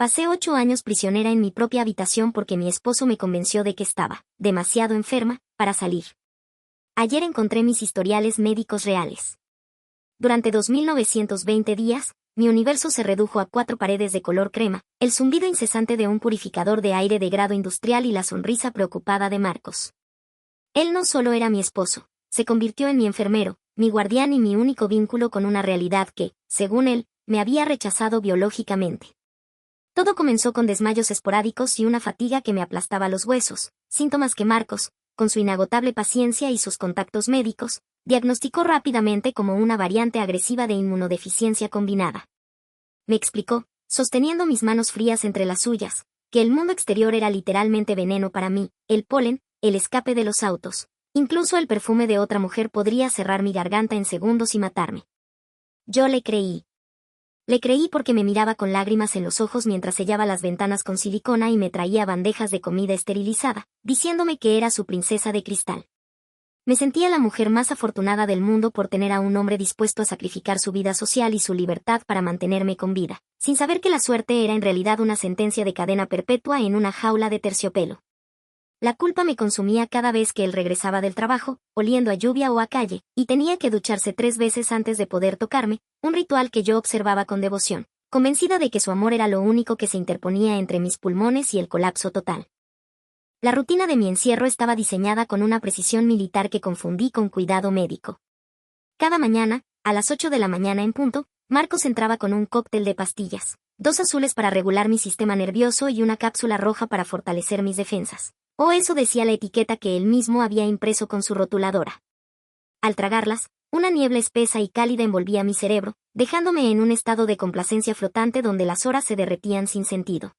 Pasé 8 años prisionera en mi propia habitación porque mi esposo me convenció de que estaba demasiado enferma para salir. Ayer encontré mis historiales médicos reales. Durante 2920 días, mi universo se redujo a 4 paredes de color crema, el zumbido incesante de un purificador de aire de grado industrial y la sonrisa preocupada de Marcos. Él no solo era mi esposo, se convirtió en mi enfermero, mi guardián y mi único vínculo con una realidad que, según él, me había rechazado biológicamente. Todo comenzó con desmayos esporádicos y una fatiga que me aplastaba los huesos, síntomas que Marcos, con su inagotable paciencia y sus contactos médicos, diagnosticó rápidamente como una variante agresiva de inmunodeficiencia combinada. Me explicó, sosteniendo mis manos frías entre las suyas, que el mundo exterior era literalmente veneno para mí, el polen, el escape de los autos, incluso el perfume de otra mujer podría cerrar mi garganta en segundos y matarme. Yo le creí. Le creí porque me miraba con lágrimas en los ojos mientras sellaba las ventanas con silicona y me traía bandejas de comida esterilizada, diciéndome que era su princesa de cristal. Me sentía la mujer más afortunada del mundo por tener a un hombre dispuesto a sacrificar su vida social y su libertad para mantenerme con vida, sin saber que la suerte era en realidad una sentencia de cadena perpetua en una jaula de terciopelo. La culpa me consumía cada vez que él regresaba del trabajo, oliendo a lluvia o a calle, y tenía que ducharse 3 veces antes de poder tocarme, un ritual que yo observaba con devoción, convencida de que su amor era lo único que se interponía entre mis pulmones y el colapso total. La rutina de mi encierro estaba diseñada con una precisión militar que confundí con cuidado médico. Cada mañana, a las 8 de la mañana en punto, Marcos entraba con un cóctel de pastillas, 2 azules para regular mi sistema nervioso y una cápsula roja para fortalecer mis defensas. O eso decía la etiqueta que él mismo había impreso con su rotuladora. Al tragarlas, una niebla espesa y cálida envolvía mi cerebro, dejándome en un estado de complacencia flotante donde las horas se derretían sin sentido.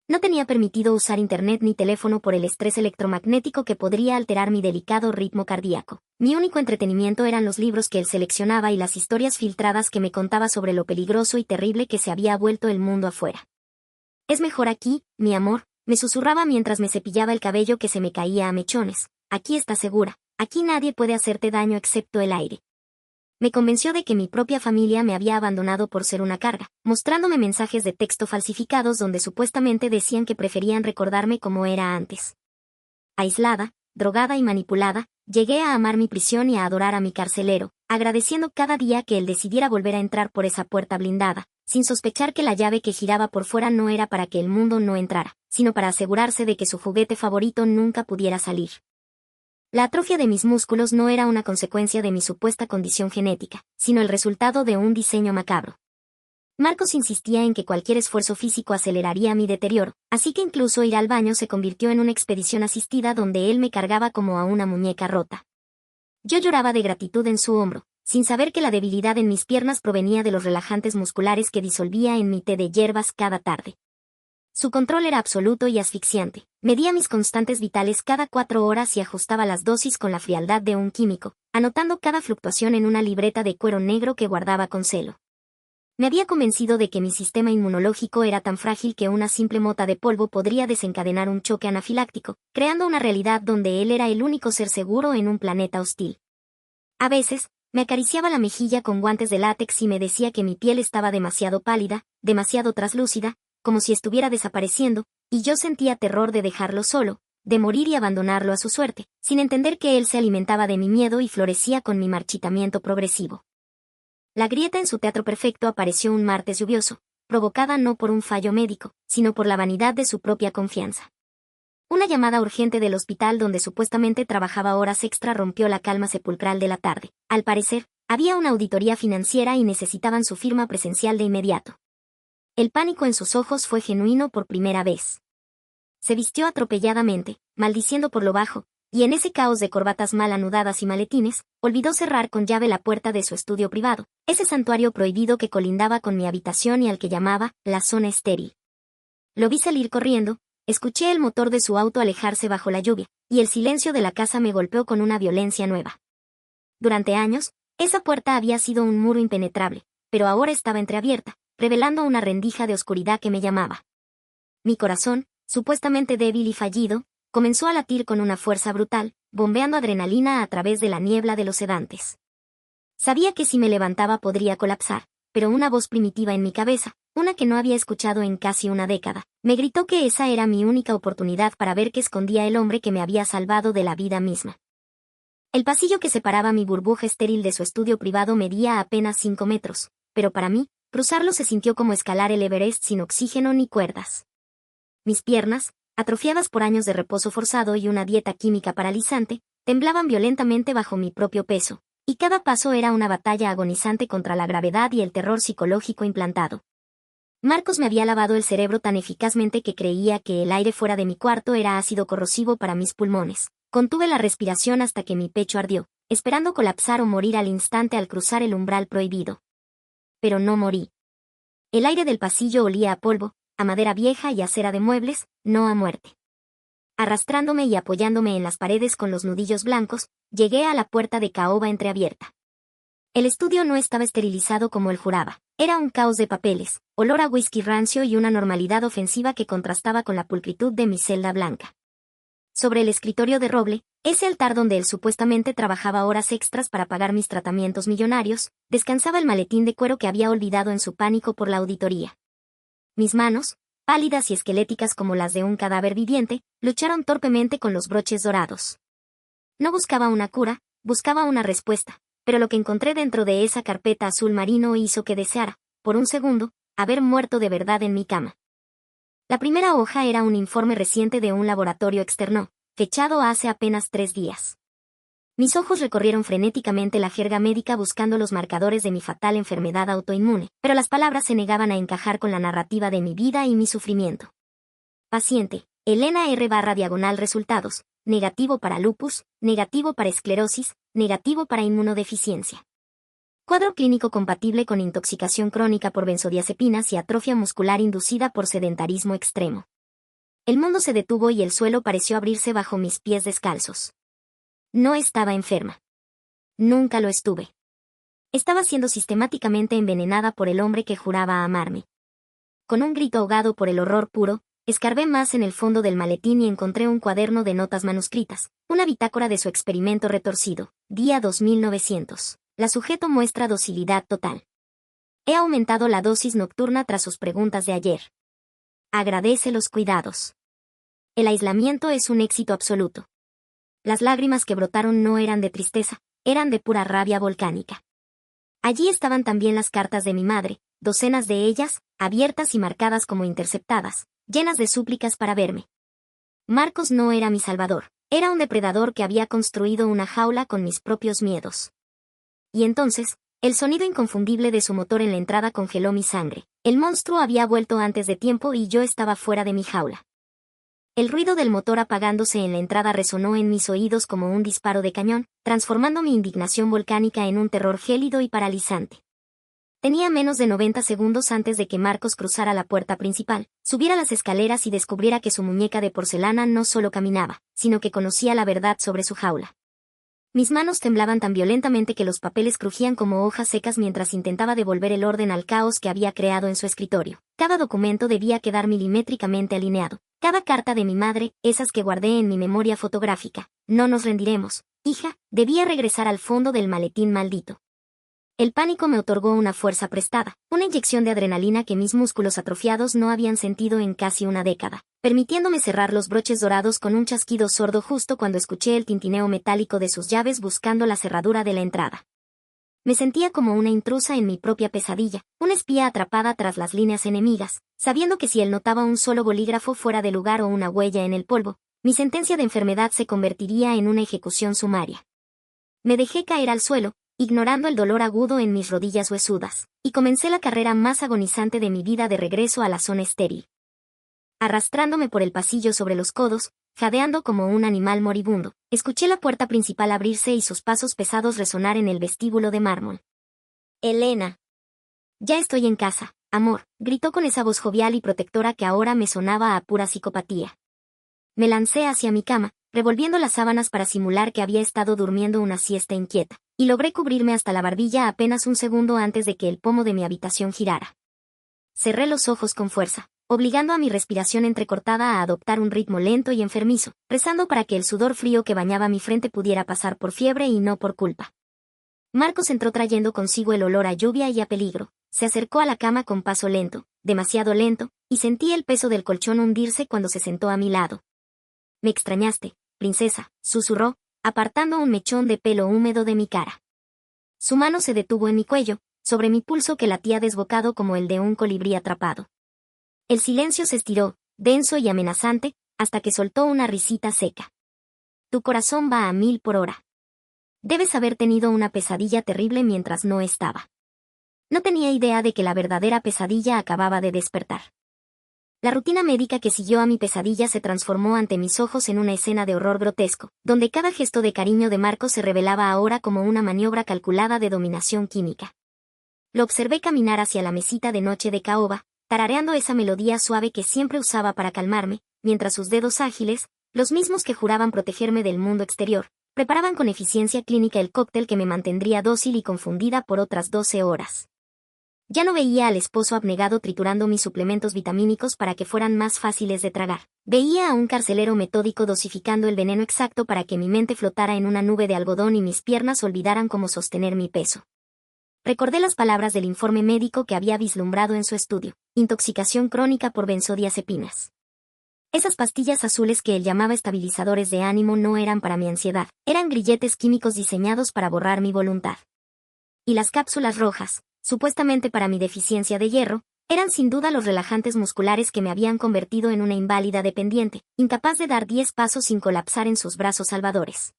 No tenía permitido usar internet ni teléfono por el estrés electromagnético que podría alterar mi delicado ritmo cardíaco. Mi único entretenimiento eran los libros que él seleccionaba y las historias filtradas que me contaba sobre lo peligroso y terrible que se había vuelto el mundo afuera. Es mejor aquí, mi amor, me susurraba mientras me cepillaba el cabello que se me caía a mechones. Aquí estás segura, aquí nadie puede hacerte daño excepto el aire. Me convenció de que mi propia familia me había abandonado por ser una carga, mostrándome mensajes de texto falsificados donde supuestamente decían que preferían recordarme como era antes. Aislada, drogada y manipulada, llegué a amar mi prisión y a adorar a mi carcelero, agradeciendo cada día que él decidiera volver a entrar por esa puerta blindada, sin sospechar que la llave que giraba por fuera no era para que el mundo no entrara, sino para asegurarse de que su juguete favorito nunca pudiera salir. La atrofia de mis músculos no era una consecuencia de mi supuesta condición genética, sino el resultado de un diseño macabro. Marcos insistía en que cualquier esfuerzo físico aceleraría mi deterioro, así que incluso ir al baño se convirtió en una expedición asistida donde él me cargaba como a una muñeca rota. Yo lloraba de gratitud en su hombro, sin saber que la debilidad en mis piernas provenía de los relajantes musculares que disolvía en mi té de hierbas cada tarde. Su control era absoluto y asfixiante. Medía mis constantes vitales cada 4 horas y ajustaba las dosis con la frialdad de un químico, anotando cada fluctuación en una libreta de cuero negro que guardaba con celo. Me había convencido de que mi sistema inmunológico era tan frágil que una simple mota de polvo podría desencadenar un choque anafiláctico, creando una realidad donde él era el único ser seguro en un planeta hostil. A veces, me acariciaba la mejilla con guantes de látex y me decía que mi piel estaba demasiado pálida, demasiado traslúcida, como si estuviera desapareciendo, y yo sentía terror de dejarlo solo, de morir y abandonarlo a su suerte, sin entender que él se alimentaba de mi miedo y florecía con mi marchitamiento progresivo. La grieta en su teatro perfecto apareció un martes lluvioso, provocada no por un fallo médico, sino por la vanidad de su propia confianza. Una llamada urgente del hospital donde supuestamente trabajaba horas extra rompió la calma sepulcral de la tarde. Al parecer, había una auditoría financiera y necesitaban su firma presencial de inmediato. El pánico en sus ojos fue genuino por primera vez. Se vistió atropelladamente, maldiciendo por lo bajo, y en ese caos de corbatas mal anudadas y maletines, olvidó cerrar con llave la puerta de su estudio privado, ese santuario prohibido que colindaba con mi habitación y al que llamaba la zona estéril. Lo vi salir corriendo, escuché el motor de su auto alejarse bajo la lluvia, y el silencio de la casa me golpeó con una violencia nueva. Durante años, esa puerta había sido un muro impenetrable, pero ahora estaba entreabierta, revelando una rendija de oscuridad que me llamaba. Mi corazón, supuestamente débil y fallido, comenzó a latir con una fuerza brutal, bombeando adrenalina a través de la niebla de los sedantes. Sabía que si me levantaba podría colapsar, pero una voz primitiva en mi cabeza, una que no había escuchado en casi una década, me gritó que esa era mi única oportunidad para ver qué escondía el hombre que me había salvado de la vida misma. El pasillo que separaba mi burbuja estéril de su estudio privado medía apenas 5 metros, pero para mí, cruzarlo se sintió como escalar el Everest sin oxígeno ni cuerdas. Mis piernas, atrofiadas por años de reposo forzado y una dieta química paralizante, temblaban violentamente bajo mi propio peso, y cada paso era una batalla agonizante contra la gravedad y el terror psicológico implantado. Marcos me había lavado el cerebro tan eficazmente que creía que el aire fuera de mi cuarto era ácido corrosivo para mis pulmones. Contuve la respiración hasta que mi pecho ardió, esperando colapsar o morir al instante al cruzar el umbral prohibido. Pero no morí. El aire del pasillo olía a polvo, a madera vieja y a cera de muebles, no a muerte. Arrastrándome y apoyándome en las paredes con los nudillos blancos, llegué a la puerta de caoba entreabierta. El estudio no estaba esterilizado como él juraba. Era un caos de papeles, olor a whisky rancio y una normalidad ofensiva que contrastaba con la pulcritud de mi celda blanca. Sobre el escritorio de roble, ese altar donde él supuestamente trabajaba horas extras para pagar mis tratamientos millonarios, descansaba el maletín de cuero que había olvidado en su pánico por la auditoría. Mis manos, pálidas y esqueléticas como las de un cadáver viviente, lucharon torpemente con los broches dorados. No buscaba una cura, buscaba una respuesta, pero lo que encontré dentro de esa carpeta azul marino hizo que deseara, por un segundo, haber muerto de verdad en mi cama. La primera hoja era un informe reciente de un laboratorio externo, fechado hace apenas 3 días. Mis ojos recorrieron frenéticamente la jerga médica buscando los marcadores de mi fatal enfermedad autoinmune, pero las palabras se negaban a encajar con la narrativa de mi vida y mi sufrimiento. Paciente, Elena R/diagonal resultados, negativo para lupus, negativo para esclerosis, negativo para inmunodeficiencia. Cuadro clínico compatible con intoxicación crónica por benzodiazepinas y atrofia muscular inducida por sedentarismo extremo. El mundo se detuvo y el suelo pareció abrirse bajo mis pies descalzos. No estaba enferma. Nunca lo estuve. Estaba siendo sistemáticamente envenenada por el hombre que juraba amarme. Con un grito ahogado por el horror puro, escarbé más en el fondo del maletín y encontré un cuaderno de notas manuscritas, una bitácora de su experimento retorcido, día 2900. La sujeto muestra docilidad total. He aumentado la dosis nocturna tras sus preguntas de ayer. Agradece los cuidados. El aislamiento es un éxito absoluto. Las lágrimas que brotaron no eran de tristeza, eran de pura rabia volcánica. Allí estaban también las cartas de mi madre, docenas de ellas, abiertas y marcadas como interceptadas, llenas de súplicas para verme. Marcos no era mi salvador, era un depredador que había construido una jaula con mis propios miedos. Y entonces, el sonido inconfundible de su motor en la entrada congeló mi sangre. El monstruo había vuelto antes de tiempo y yo estaba fuera de mi jaula. El ruido del motor apagándose en la entrada resonó en mis oídos como un disparo de cañón, transformando mi indignación volcánica en un terror gélido y paralizante. Tenía menos de 90 segundos antes de que Marcos cruzara la puerta principal, subiera las escaleras y descubriera que su muñeca de porcelana no solo caminaba, sino que conocía la verdad sobre su jaula. Mis manos temblaban tan violentamente que los papeles crujían como hojas secas mientras intentaba devolver el orden al caos que había creado en su escritorio. Cada documento debía quedar milimétricamente alineado. Cada carta de mi madre, esas que guardé en mi memoria fotográfica. No nos rendiremos, hija, debía regresar al fondo del maletín maldito. El pánico me otorgó una fuerza prestada, una inyección de adrenalina que mis músculos atrofiados no habían sentido en casi una década, permitiéndome cerrar los broches dorados con un chasquido sordo justo cuando escuché el tintineo metálico de sus llaves buscando la cerradura de la entrada. Me sentía como una intrusa en mi propia pesadilla, una espía atrapada tras las líneas enemigas, sabiendo que si él notaba un solo bolígrafo fuera de lugar o una huella en el polvo, mi sentencia de enfermedad se convertiría en una ejecución sumaria. Me dejé caer al suelo, ignorando el dolor agudo en mis rodillas huesudas, y comencé la carrera más agonizante de mi vida de regreso a la zona estéril. Arrastrándome por el pasillo sobre los codos, jadeando como un animal moribundo, escuché la puerta principal abrirse y sus pasos pesados resonar en el vestíbulo de mármol. «Elena. Ya estoy en casa, amor», gritó con esa voz jovial y protectora que ahora me sonaba a pura psicopatía. Me lancé hacia mi cama, revolviendo las sábanas para simular que había estado durmiendo una siesta inquieta, y logré cubrirme hasta la barbilla apenas un segundo antes de que el pomo de mi habitación girara. Cerré los ojos con fuerza, obligando a mi respiración entrecortada a adoptar un ritmo lento y enfermizo, rezando para que el sudor frío que bañaba mi frente pudiera pasar por fiebre y no por culpa. Marcos entró trayendo consigo el olor a lluvia y a peligro. se acercó a la cama con paso lento, demasiado lento, y sentí el peso del colchón hundirse cuando se sentó a mi lado. «Me extrañaste, princesa», susurró, apartando un mechón de pelo húmedo de mi cara. Su mano se detuvo en mi cuello, sobre mi pulso que latía desbocado como el de un colibrí atrapado. El silencio se estiró, denso y amenazante, hasta que soltó una risita seca. «Tu corazón va a 1000 por hora. Debes haber tenido una pesadilla terrible mientras no estaba». No tenía idea de que la verdadera pesadilla acababa de despertar. La rutina médica que siguió a mi pesadilla se transformó ante mis ojos en una escena de horror grotesco, donde cada gesto de cariño de Marcos se revelaba ahora como una maniobra calculada de dominación química. Lo observé caminar hacia la mesita de noche de caoba, tarareando esa melodía suave que siempre usaba para calmarme, mientras sus dedos ágiles, los mismos que juraban protegerme del mundo exterior, preparaban con eficiencia clínica el cóctel que me mantendría dócil y confundida por otras 12 horas. Ya no veía al esposo abnegado triturando mis suplementos vitamínicos para que fueran más fáciles de tragar. Veía a un carcelero metódico dosificando el veneno exacto para que mi mente flotara en una nube de algodón y mis piernas olvidaran cómo sostener mi peso. Recordé las palabras del informe médico que había vislumbrado en su estudio: intoxicación crónica por benzodiazepinas. Esas pastillas azules que él llamaba estabilizadores de ánimo no eran para mi ansiedad, eran grilletes químicos diseñados para borrar mi voluntad. Y las cápsulas rojas, supuestamente para mi deficiencia de hierro, eran sin duda los relajantes musculares que me habían convertido en una inválida dependiente, incapaz de dar 10 pasos sin colapsar en sus brazos salvadores.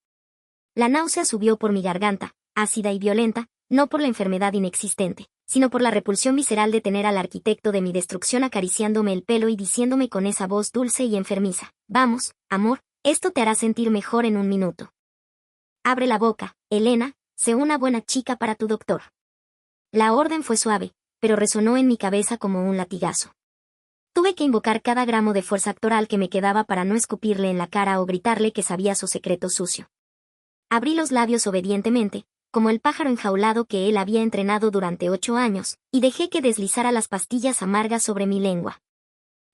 La náusea subió por mi garganta, ácida y violenta, no por la enfermedad inexistente, sino por la repulsión visceral de tener al arquitecto de mi destrucción acariciándome el pelo y diciéndome con esa voz dulce y enfermiza: «Vamos, amor, esto te hará sentir mejor en un minuto. Abre la boca, Elena, sé una buena chica para tu doctor». La orden fue suave, pero resonó en mi cabeza como un latigazo. Tuve que invocar cada gramo de fuerza actoral que me quedaba para no escupirle en la cara o gritarle que sabía su secreto sucio. Abrí los labios obedientemente, como el pájaro enjaulado que él había entrenado durante 8 años, y dejé que deslizara las pastillas amargas sobre mi lengua.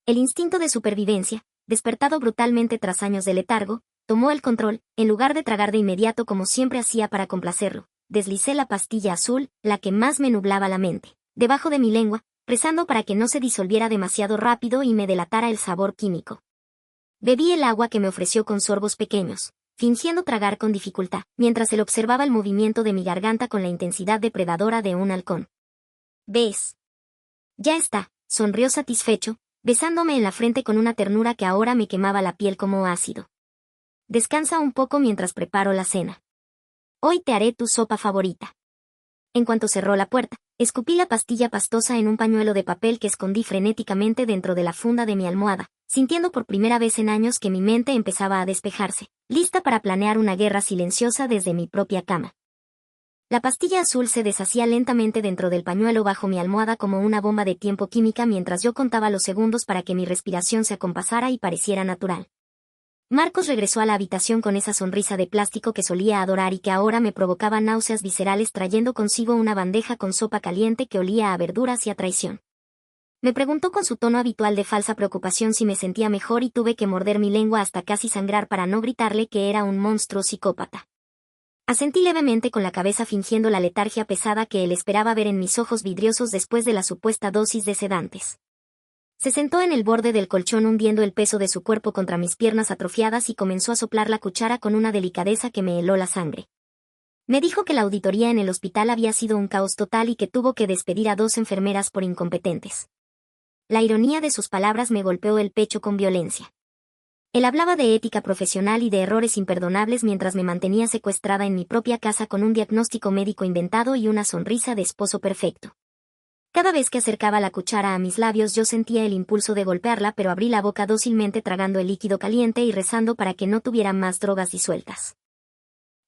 El instinto de supervivencia, despertado brutalmente tras años de letargo, tomó el control, en lugar de tragar de inmediato como siempre hacía para complacerlo. Deslicé la pastilla azul, la que más me nublaba la mente, debajo de mi lengua, rezando para que no se disolviera demasiado rápido y me delatara el sabor químico. Bebí el agua que me ofreció con sorbos pequeños, fingiendo tragar con dificultad, mientras él observaba el movimiento de mi garganta con la intensidad depredadora de un halcón. «¿Ves? Ya está», sonrió satisfecho, besándome en la frente con una ternura que ahora me quemaba la piel como ácido. «Descansa un poco mientras preparo la cena. Hoy te haré tu sopa favorita». En cuanto cerró la puerta, escupí la pastilla pastosa en un pañuelo de papel que escondí frenéticamente dentro de la funda de mi almohada, sintiendo por primera vez en años que mi mente empezaba a despejarse, lista para planear una guerra silenciosa desde mi propia cama. La pastilla azul se deshacía lentamente dentro del pañuelo bajo mi almohada como una bomba de tiempo química mientras yo contaba los segundos para que mi respiración se acompasara y pareciera natural. Marcos regresó a la habitación con esa sonrisa de plástico que solía adorar y que ahora me provocaba náuseas viscerales, trayendo consigo una bandeja con sopa caliente que olía a verduras y a traición. Me preguntó con su tono habitual de falsa preocupación si me sentía mejor y tuve que morder mi lengua hasta casi sangrar para no gritarle que era un monstruo psicópata. Asentí levemente con la cabeza fingiendo la letargia pesada que él esperaba ver en mis ojos vidriosos después de la supuesta dosis de sedantes. Se sentó en el borde del colchón hundiendo el peso de su cuerpo contra mis piernas atrofiadas y comenzó a soplar la cuchara con una delicadeza que me heló la sangre. Me dijo que la auditoría en el hospital había sido un caos total y que tuvo que despedir a 2 enfermeras por incompetentes. La ironía de sus palabras me golpeó el pecho con violencia. Él hablaba de ética profesional y de errores imperdonables mientras me mantenía secuestrada en mi propia casa con un diagnóstico médico inventado y una sonrisa de esposo perfecto. Cada vez que acercaba la cuchara a mis labios yo sentía el impulso de golpearla, pero abrí la boca dócilmente tragando el líquido caliente y rezando para que no tuviera más drogas disueltas.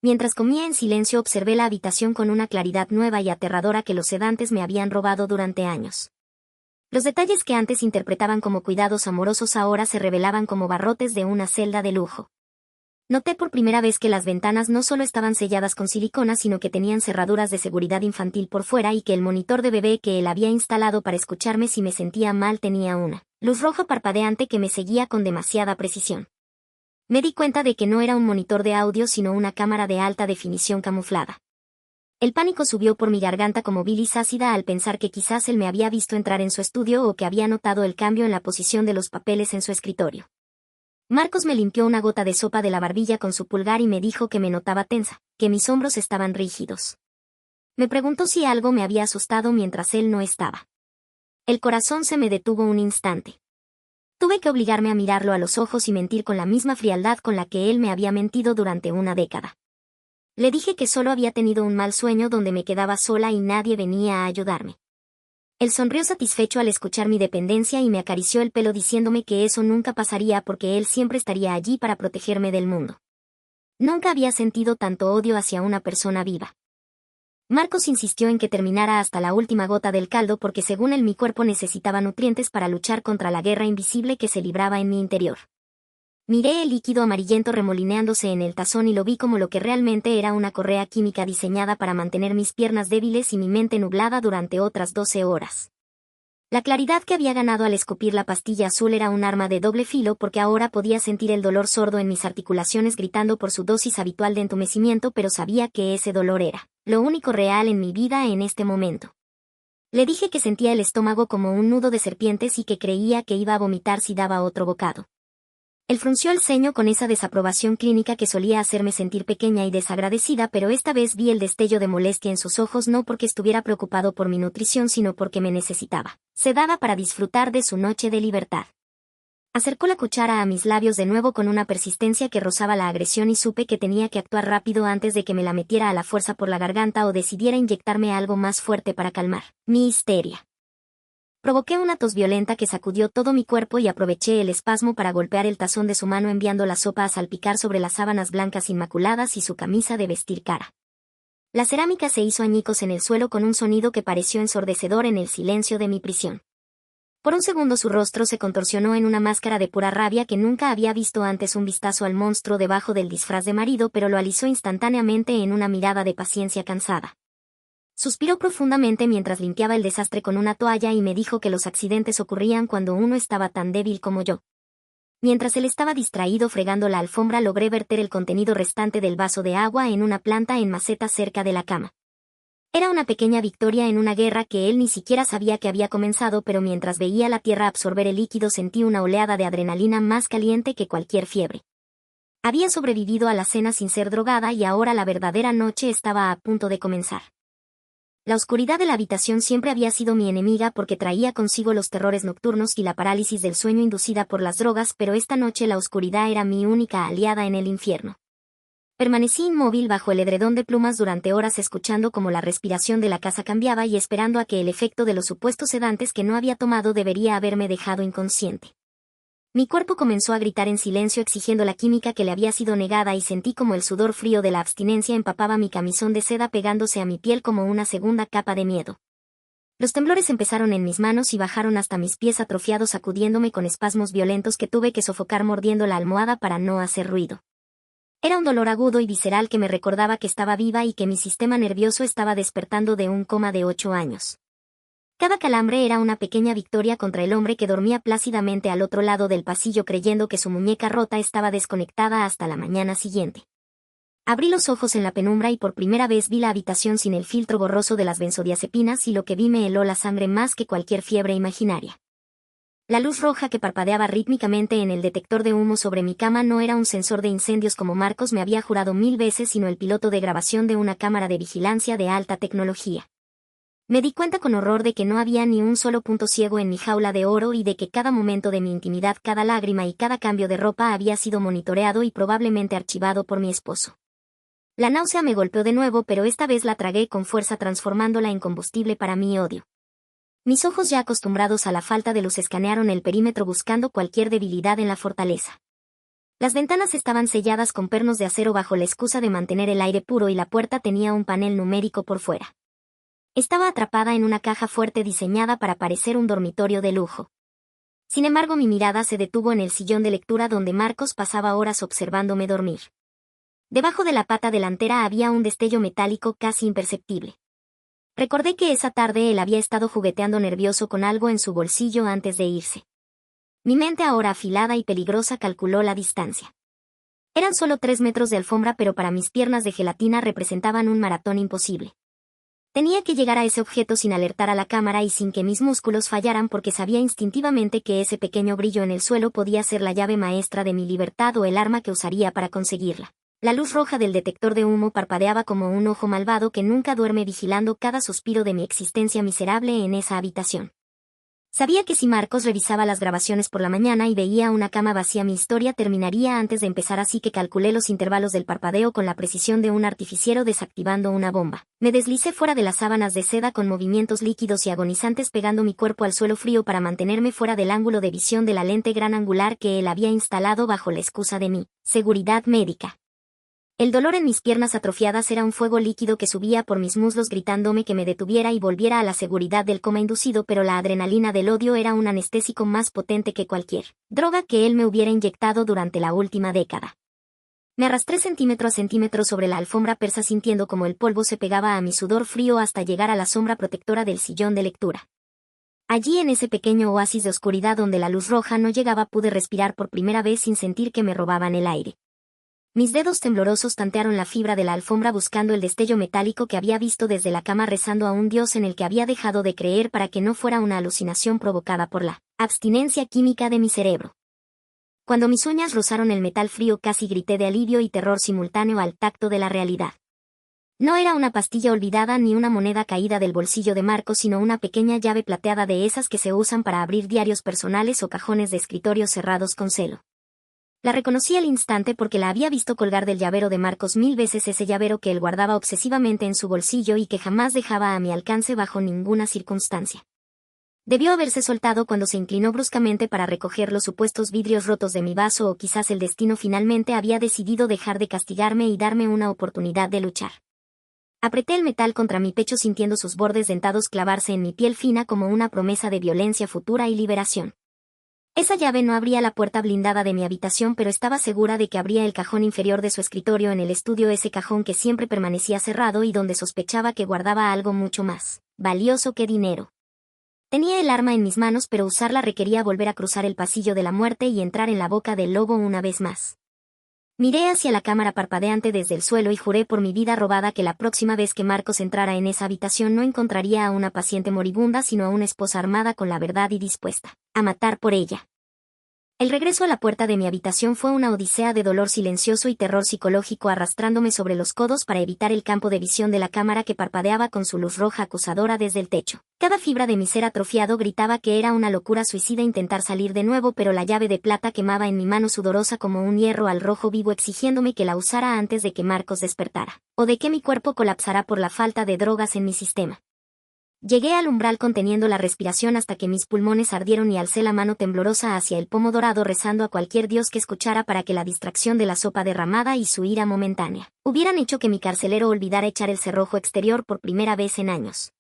Mientras comía en silencio observé la habitación con una claridad nueva y aterradora que los sedantes me habían robado durante años. Los detalles que antes interpretaban como cuidados amorosos ahora se revelaban como barrotes de una celda de lujo. Noté por primera vez que las ventanas no solo estaban selladas con silicona sino que tenían cerraduras de seguridad infantil por fuera y que el monitor de bebé que él había instalado para escucharme si me sentía mal tenía una luz roja parpadeante que me seguía con demasiada precisión. Me di cuenta de que no era un monitor de audio sino una cámara de alta definición camuflada. El pánico subió por mi garganta como bilis ácida al pensar que quizás él me había visto entrar en su estudio o que había notado el cambio en la posición de los papeles en su escritorio. Marcos me limpió una gota de sopa de la barbilla con su pulgar y me dijo que me notaba tensa, que mis hombros estaban rígidos. Me preguntó si algo me había asustado mientras él no estaba. El corazón se me detuvo un instante. Tuve que obligarme a mirarlo a los ojos y mentir con la misma frialdad con la que él me había mentido durante una década. Le dije que solo había tenido un mal sueño donde me quedaba sola y nadie venía a ayudarme. Él sonrió satisfecho al escuchar mi dependencia y me acarició el pelo diciéndome que eso nunca pasaría porque él siempre estaría allí para protegerme del mundo. Nunca había sentido tanto odio hacia una persona viva. Marcos insistió en que terminara hasta la última gota del caldo porque según él mi cuerpo necesitaba nutrientes para luchar contra la guerra invisible que se libraba en mi interior. Miré el líquido amarillento remolineándose en el tazón y lo vi como lo que realmente era una correa química diseñada para mantener mis piernas débiles y mi mente nublada durante otras 12 horas. La claridad que había ganado al escupir la pastilla azul era un arma de doble filo porque ahora podía sentir el dolor sordo en mis articulaciones gritando por su dosis habitual de entumecimiento, pero sabía que ese dolor era lo único real en mi vida en este momento. Le dije que sentía el estómago como un nudo de serpientes y que creía que iba a vomitar si daba otro bocado. Él frunció el ceño con esa desaprobación clínica que solía hacerme sentir pequeña y desagradecida, pero esta vez vi el destello de molestia en sus ojos no porque estuviera preocupado por mi nutrición sino porque me necesitaba. Sedada para disfrutar de su noche de libertad. Acercó la cuchara a mis labios de nuevo con una persistencia que rozaba la agresión y supe que tenía que actuar rápido antes de que me la metiera a la fuerza por la garganta o decidiera inyectarme algo más fuerte para calmar mi histeria. Provoqué una tos violenta que sacudió todo mi cuerpo y aproveché el espasmo para golpear el tazón de su mano enviando la sopa a salpicar sobre las sábanas blancas inmaculadas y su camisa de vestir cara. La cerámica se hizo añicos en el suelo con un sonido que pareció ensordecedor en el silencio de mi prisión. Por un segundo su rostro se contorsionó en una máscara de pura rabia que nunca había visto antes, un vistazo al monstruo debajo del disfraz de marido, pero lo alisó instantáneamente en una mirada de paciencia cansada. Suspiró profundamente mientras limpiaba el desastre con una toalla y me dijo que los accidentes ocurrían cuando uno estaba tan débil como yo. Mientras él estaba distraído fregando la alfombra logré verter el contenido restante del vaso de agua en una planta en maceta cerca de la cama. Era una pequeña victoria en una guerra que él ni siquiera sabía que había comenzado, pero mientras veía la tierra absorber el líquido sentí una oleada de adrenalina más caliente que cualquier fiebre. Había sobrevivido a la cena sin ser drogada y ahora la verdadera noche estaba a punto de comenzar. La oscuridad de la habitación siempre había sido mi enemiga porque traía consigo los terrores nocturnos y la parálisis del sueño inducida por las drogas, pero esta noche la oscuridad era mi única aliada en el infierno. Permanecí inmóvil bajo el edredón de plumas durante horas escuchando cómo la respiración de la casa cambiaba y esperando a que el efecto de los supuestos sedantes que no había tomado debería haberme dejado inconsciente. Mi cuerpo comenzó a gritar en silencio exigiendo la química que le había sido negada y sentí como el sudor frío de la abstinencia empapaba mi camisón de seda pegándose a mi piel como una segunda capa de miedo. Los temblores empezaron en mis manos y bajaron hasta mis pies atrofiados sacudiéndome con espasmos violentos que tuve que sofocar mordiendo la almohada para no hacer ruido. Era un dolor agudo y visceral que me recordaba que estaba viva y que mi sistema nervioso estaba despertando de un coma de 8 años. Cada calambre era una pequeña victoria contra el hombre que dormía plácidamente al otro lado del pasillo creyendo que su muñeca rota estaba desconectada hasta la mañana siguiente. Abrí los ojos en la penumbra y por primera vez vi la habitación sin el filtro borroso de las benzodiazepinas y lo que vi me heló la sangre más que cualquier fiebre imaginaria. La luz roja que parpadeaba rítmicamente en el detector de humo sobre mi cama no era un sensor de incendios como Marcos me había jurado 1000 veces, sino el piloto de grabación de una cámara de vigilancia de alta tecnología. Me di cuenta con horror de que no había ni un solo punto ciego en mi jaula de oro y de que cada momento de mi intimidad, cada lágrima y cada cambio de ropa había sido monitoreado y probablemente archivado por mi esposo. La náusea me golpeó de nuevo, pero esta vez la tragué con fuerza transformándola en combustible para mi odio. Mis ojos ya acostumbrados a la falta de luz escanearon el perímetro buscando cualquier debilidad en la fortaleza. Las ventanas estaban selladas con pernos de acero bajo la excusa de mantener el aire puro y la puerta tenía un panel numérico por fuera. Estaba atrapada en una caja fuerte diseñada para parecer un dormitorio de lujo. Sin embargo, mi mirada se detuvo en el sillón de lectura donde Marcos pasaba horas observándome dormir. Debajo de la pata delantera había un destello metálico casi imperceptible. Recordé que esa tarde él había estado jugueteando nervioso con algo en su bolsillo antes de irse. Mi mente ahora afilada y peligrosa calculó la distancia. Eran solo 3 metros de alfombra, pero para mis piernas de gelatina representaban un maratón imposible. Tenía que llegar a ese objeto sin alertar a la cámara y sin que mis músculos fallaran porque sabía instintivamente que ese pequeño brillo en el suelo podía ser la llave maestra de mi libertad o el arma que usaría para conseguirla. La luz roja del detector de humo parpadeaba como un ojo malvado que nunca duerme vigilando cada suspiro de mi existencia miserable en esa habitación. Sabía que si Marcos revisaba las grabaciones por la mañana y veía una cama vacía, mi historia terminaría antes de empezar, así que calculé los intervalos del parpadeo con la precisión de un artificiero desactivando una bomba. Me deslicé fuera de las sábanas de seda con movimientos líquidos y agonizantes, pegando mi cuerpo al suelo frío para mantenerme fuera del ángulo de visión de la lente gran angular que él había instalado bajo la excusa de mi seguridad médica. El dolor en mis piernas atrofiadas era un fuego líquido que subía por mis muslos gritándome que me detuviera y volviera a la seguridad del coma inducido, pero la adrenalina del odio era un anestésico más potente que cualquier droga que él me hubiera inyectado durante la última década. Me arrastré centímetro a centímetro sobre la alfombra persa, sintiendo como el polvo se pegaba a mi sudor frío hasta llegar a la sombra protectora del sillón de lectura. Allí, en ese pequeño oasis de oscuridad donde la luz roja no llegaba, pude respirar por primera vez sin sentir que me robaban el aire. Mis dedos temblorosos tantearon la fibra de la alfombra buscando el destello metálico que había visto desde la cama, rezando a un dios en el que había dejado de creer para que no fuera una alucinación provocada por la abstinencia química de mi cerebro. Cuando mis uñas rozaron el metal frío, casi grité de alivio y terror simultáneo al tacto de la realidad. No era una pastilla olvidada ni una moneda caída del bolsillo de Marcos, sino una pequeña llave plateada de esas que se usan para abrir diarios personales o cajones de escritorio cerrados con celo. La reconocí al instante porque la había visto colgar del llavero de Marcos 1000 veces, ese llavero que él guardaba obsesivamente en su bolsillo y que jamás dejaba a mi alcance bajo ninguna circunstancia. Debió haberse soltado cuando se inclinó bruscamente para recoger los supuestos vidrios rotos de mi vaso, o quizás el destino finalmente había decidido dejar de castigarme y darme una oportunidad de luchar. Apreté el metal contra mi pecho, sintiendo sus bordes dentados clavarse en mi piel fina como una promesa de violencia futura y liberación. Esa llave no abría la puerta blindada de mi habitación, pero estaba segura de que abría el cajón inferior de su escritorio en el estudio, ese cajón que siempre permanecía cerrado y donde sospechaba que guardaba algo mucho más valioso que dinero. Tenía el arma en mis manos, pero usarla requería volver a cruzar el pasillo de la muerte y entrar en la boca del lobo una vez más. Miré hacia la cámara parpadeante desde el suelo y juré por mi vida robada que la próxima vez que Marcos entrara en esa habitación no encontraría a una paciente moribunda, sino a una esposa armada con la verdad y dispuesta a matar por ella. El regreso a la puerta de mi habitación fue una odisea de dolor silencioso y terror psicológico, arrastrándome sobre los codos para evitar el campo de visión de la cámara que parpadeaba con su luz roja acusadora desde el techo. Cada fibra de mi ser atrofiado gritaba que era una locura suicida intentar salir de nuevo, pero la llave de plata quemaba en mi mano sudorosa como un hierro al rojo vivo, exigiéndome que la usara antes de que Marcos despertara, o de que mi cuerpo colapsara por la falta de drogas en mi sistema. Llegué al umbral conteniendo la respiración hasta que mis pulmones ardieron y alcé la mano temblorosa hacia el pomo dorado, rezando a cualquier dios que escuchara para que la distracción de la sopa derramada y su ira momentánea hubieran hecho que mi carcelero olvidara echar el cerrojo exterior por primera vez en años.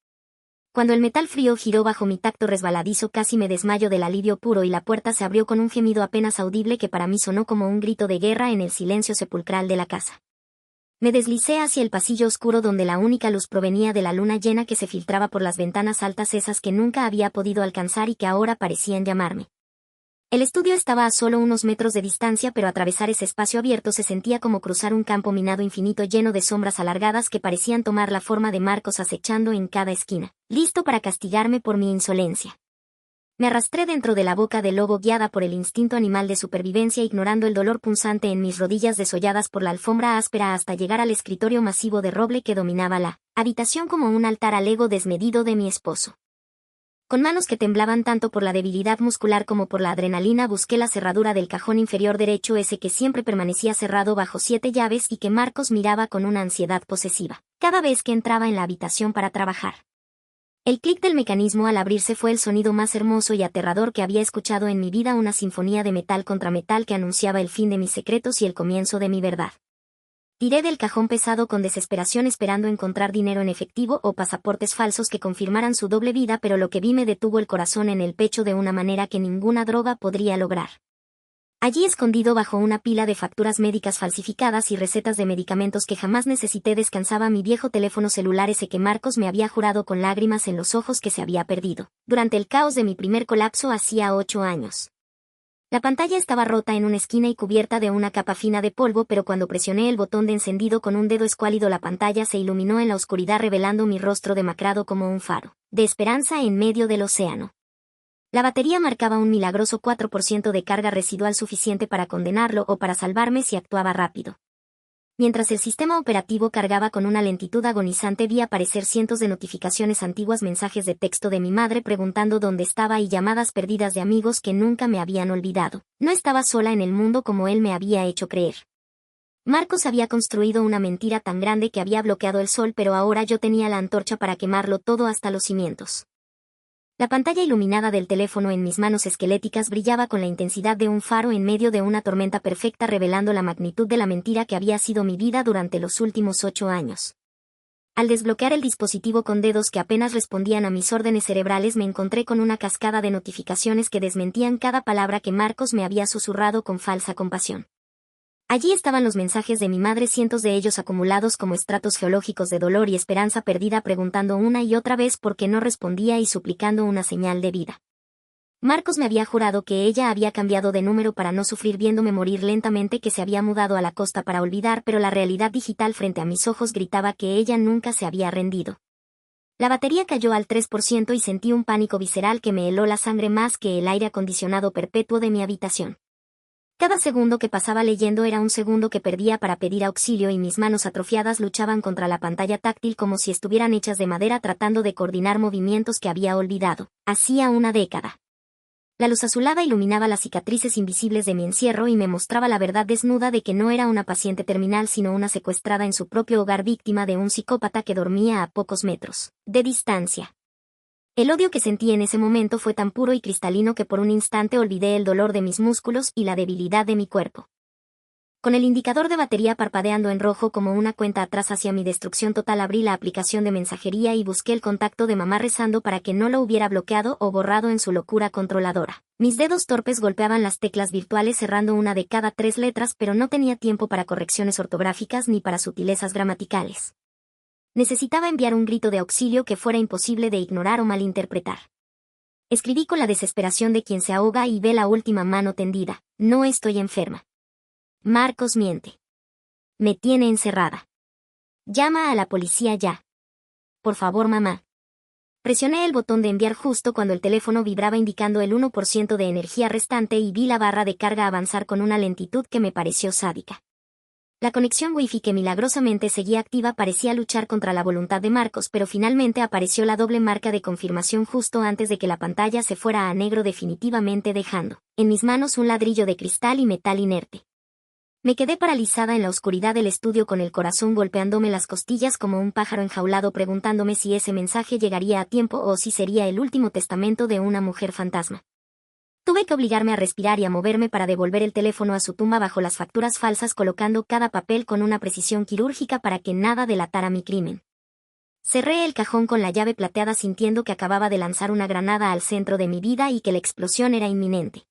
Cuando el metal frío giró bajo mi tacto resbaladizo, casi me desmayo del alivio puro y la puerta se abrió con un gemido apenas audible que para mí sonó como un grito de guerra en el silencio sepulcral de la casa. Me deslicé hacia el pasillo oscuro donde la única luz provenía de la luna llena que se filtraba por las ventanas altas, esas que nunca había podido alcanzar y que ahora parecían llamarme. El estudio estaba a solo unos metros de distancia, pero atravesar ese espacio abierto se sentía como cruzar un campo minado infinito lleno de sombras alargadas que parecían tomar la forma de Marcos acechando en cada esquina, listo para castigarme por mi insolencia. Me arrastré dentro de la boca del lobo, guiada por el instinto animal de supervivencia, ignorando el dolor punzante en mis rodillas desolladas por la alfombra áspera, hasta llegar al escritorio masivo de roble que dominaba la habitación como un altar al ego desmedido de mi esposo. Con manos que temblaban tanto por la debilidad muscular como por la adrenalina, busqué la cerradura del cajón inferior derecho, ese que siempre permanecía cerrado bajo 7 llaves y que Marcos miraba con una ansiedad posesiva cada vez que entraba en la habitación para trabajar. El clic del mecanismo al abrirse fue el sonido más hermoso y aterrador que había escuchado en mi vida, una sinfonía de metal contra metal que anunciaba el fin de mis secretos y el comienzo de mi verdad. Tiré del cajón pesado con desesperación, esperando encontrar dinero en efectivo o pasaportes falsos que confirmaran su doble vida, pero lo que vi me detuvo el corazón en el pecho de una manera que ninguna droga podría lograr. Allí, escondido bajo una pila de facturas médicas falsificadas y recetas de medicamentos que jamás necesité, descansaba mi viejo teléfono celular, ese que Marcos me había jurado con lágrimas en los ojos que se había perdido durante el caos de mi primer colapso hacía 8 años. La pantalla estaba rota en una esquina y cubierta de una capa fina de polvo, pero cuando presioné el botón de encendido con un dedo escuálido la pantalla se iluminó en la oscuridad revelando mi rostro demacrado como un faro de esperanza en medio del océano. La batería marcaba un milagroso 4% de carga residual suficiente para condenarlo o para salvarme si actuaba rápido. Mientras el sistema operativo cargaba con una lentitud agonizante vi aparecer cientos de notificaciones antiguas, mensajes de texto de mi madre preguntando dónde estaba y llamadas perdidas de amigos que nunca me habían olvidado. No estaba sola en el mundo como él me había hecho creer. Marcos había construido una mentira tan grande que había bloqueado el sol, pero ahora yo tenía la antorcha para quemarlo todo hasta los cimientos. La pantalla iluminada del teléfono en mis manos esqueléticas brillaba con la intensidad de un faro en medio de una tormenta perfecta, revelando la magnitud de la mentira que había sido mi vida durante los últimos 8 años. Al desbloquear el dispositivo con dedos que apenas respondían a mis órdenes cerebrales, me encontré con una cascada de notificaciones que desmentían cada palabra que Marcos me había susurrado con falsa compasión. Allí estaban los mensajes de mi madre, cientos de ellos acumulados como estratos geológicos de dolor y esperanza perdida, preguntando una y otra vez por qué no respondía y suplicando una señal de vida. Marcos me había jurado que ella había cambiado de número para no sufrir viéndome morir lentamente, que se había mudado a la costa para olvidar, pero la realidad digital frente a mis ojos gritaba que ella nunca se había rendido. La batería cayó al 3% y sentí un pánico visceral que me heló la sangre más que el aire acondicionado perpetuo de mi habitación. Cada segundo que pasaba leyendo era un segundo que perdía para pedir auxilio y mis manos atrofiadas luchaban contra la pantalla táctil como si estuvieran hechas de madera, tratando de coordinar movimientos que había olvidado hacía una década. La luz azulada iluminaba las cicatrices invisibles de mi encierro y me mostraba la verdad desnuda de que no era una paciente terminal sino una secuestrada en su propio hogar, víctima de un psicópata que dormía a pocos metros de distancia. El odio que sentí en ese momento fue tan puro y cristalino que por un instante olvidé el dolor de mis músculos y la debilidad de mi cuerpo. Con el indicador de batería parpadeando en rojo como una cuenta atrás hacia mi destrucción total, abrí la aplicación de mensajería y busqué el contacto de mamá, rezando para que no lo hubiera bloqueado o borrado en su locura controladora. Mis dedos torpes golpeaban las teclas virtuales cerrando una de cada 3 letras, pero no tenía tiempo para correcciones ortográficas ni para sutilezas gramaticales. Necesitaba enviar un grito de auxilio que fuera imposible de ignorar o malinterpretar. Escribí con la desesperación de quien se ahoga y ve la última mano tendida. No estoy enferma. Marcos miente. Me tiene encerrada. Llama a la policía ya. Por favor, mamá. Presioné el botón de enviar justo cuando el teléfono vibraba indicando el 1% de energía restante y vi la barra de carga avanzar con una lentitud que me pareció sádica. La conexión Wi-Fi que milagrosamente seguía activa parecía luchar contra la voluntad de Marcos, pero finalmente apareció la doble marca de confirmación justo antes de que la pantalla se fuera a negro definitivamente, dejando en mis manos un ladrillo de cristal y metal inerte. Me quedé paralizada en la oscuridad del estudio, con el corazón golpeándome las costillas como un pájaro enjaulado, preguntándome si ese mensaje llegaría a tiempo o si sería el último testamento de una mujer fantasma. Tuve que obligarme a respirar y a moverme para devolver el teléfono a su tumba bajo las facturas falsas, colocando cada papel con una precisión quirúrgica para que nada delatara mi crimen. Cerré el cajón con la llave plateada, sintiendo que acababa de lanzar una granada al centro de mi vida y que la explosión era inminente.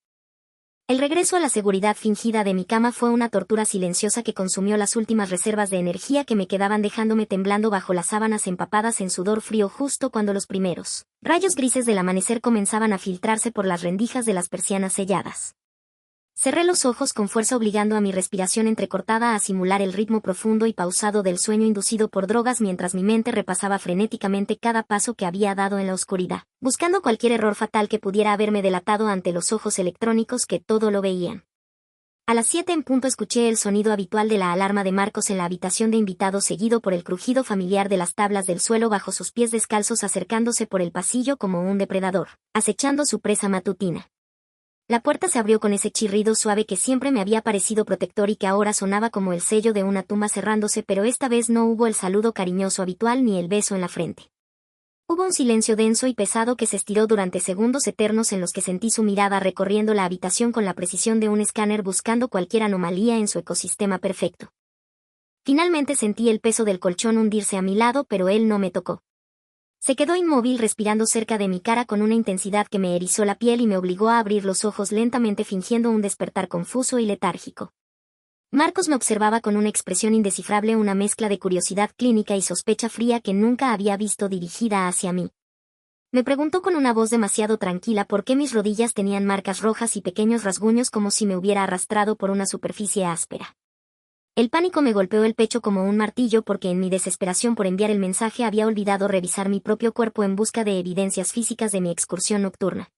El regreso a la seguridad fingida de mi cama fue una tortura silenciosa que consumió las últimas reservas de energía que me quedaban, dejándome temblando bajo las sábanas empapadas en sudor frío justo cuando los primeros rayos grises del amanecer comenzaban a filtrarse por las rendijas de las persianas selladas. Cerré los ojos con fuerza, obligando a mi respiración entrecortada a simular el ritmo profundo y pausado del sueño inducido por drogas, mientras mi mente repasaba frenéticamente cada paso que había dado en la oscuridad, buscando cualquier error fatal que pudiera haberme delatado ante los ojos electrónicos que todo lo veían. A las 7 en punto escuché el sonido habitual de la alarma de Marcos en la habitación de invitados, seguido por el crujido familiar de las tablas del suelo bajo sus pies descalzos, acercándose por el pasillo como un depredador, acechando su presa matutina. La puerta se abrió con ese chirrido suave que siempre me había parecido protector y que ahora sonaba como el sello de una tumba cerrándose, pero esta vez no hubo el saludo cariñoso habitual ni el beso en la frente. Hubo un silencio denso y pesado que se estiró durante segundos eternos, en los que sentí su mirada recorriendo la habitación con la precisión de un escáner, buscando cualquier anomalía en su ecosistema perfecto. Finalmente sentí el peso del colchón hundirse a mi lado, pero él no me tocó. Se quedó inmóvil, respirando cerca de mi cara con una intensidad que me erizó la piel y me obligó a abrir los ojos lentamente, fingiendo un despertar confuso y letárgico. Marcos me observaba con una expresión indescifrable, una mezcla de curiosidad clínica y sospecha fría que nunca había visto dirigida hacia mí. Me preguntó con una voz demasiado tranquila por qué mis rodillas tenían marcas rojas y pequeños rasguños como si me hubiera arrastrado por una superficie áspera. El pánico me golpeó el pecho como un martillo porque en mi desesperación por enviar el mensaje había olvidado revisar mi propio cuerpo en busca de evidencias físicas de mi excursión nocturna.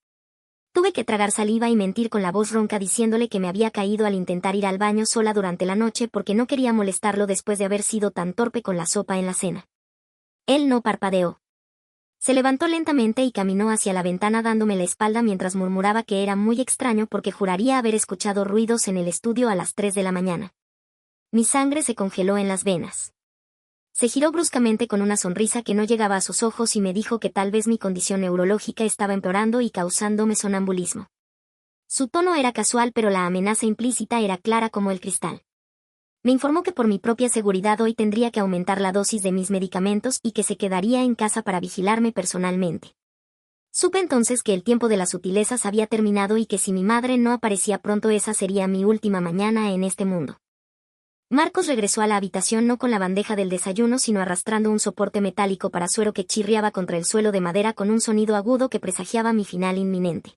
Tuve que tragar saliva y mentir con la voz ronca diciéndole que me había caído al intentar ir al baño sola durante la noche porque no quería molestarlo después de haber sido tan torpe con la sopa en la cena. Él no parpadeó. Se levantó lentamente y caminó hacia la ventana dándome la espalda mientras murmuraba que era muy extraño porque juraría haber escuchado ruidos en el estudio a las 3 de la mañana. Mi sangre se congeló en las venas. Se giró bruscamente con una sonrisa que no llegaba a sus ojos y me dijo que tal vez mi condición neurológica estaba empeorando y causándome sonambulismo. Su tono era casual pero la amenaza implícita era clara como el cristal. Me informó que por mi propia seguridad hoy tendría que aumentar la dosis de mis medicamentos y que se quedaría en casa para vigilarme personalmente. Supe entonces que el tiempo de las sutilezas había terminado y que si mi madre no aparecía pronto esa sería mi última mañana en este mundo. Marcos regresó a la habitación no con la bandeja del desayuno sino arrastrando un soporte metálico para suero que chirriaba contra el suelo de madera con un sonido agudo que presagiaba mi final inminente.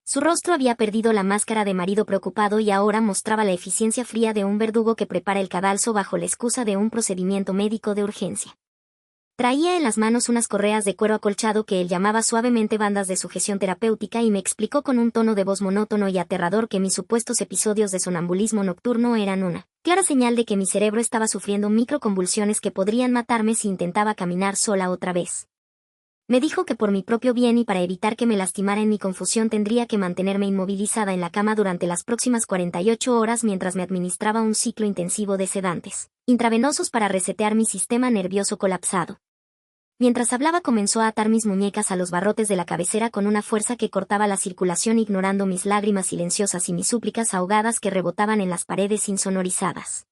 Su rostro había perdido la máscara de marido preocupado y ahora mostraba la eficiencia fría de un verdugo que prepara el cadalso bajo la excusa de un procedimiento médico de urgencia. Traía en las manos unas correas de cuero acolchado que él llamaba suavemente bandas de sujeción terapéutica y me explicó con un tono de voz monótono y aterrador que mis supuestos episodios de sonambulismo nocturno eran una clara señal de que mi cerebro estaba sufriendo microconvulsiones que podrían matarme si intentaba caminar sola otra vez. Me dijo que por mi propio bien y para evitar que me lastimara en mi confusión tendría que mantenerme inmovilizada en la cama durante las próximas 48 horas mientras me administraba un ciclo intensivo de sedantes intravenosos para resetear mi sistema nervioso colapsado. Mientras hablaba comenzó a atar mis muñecas a los barrotes de la cabecera con una fuerza que cortaba la circulación ignorando mis lágrimas silenciosas y mis súplicas ahogadas que rebotaban en las paredes insonorizadas.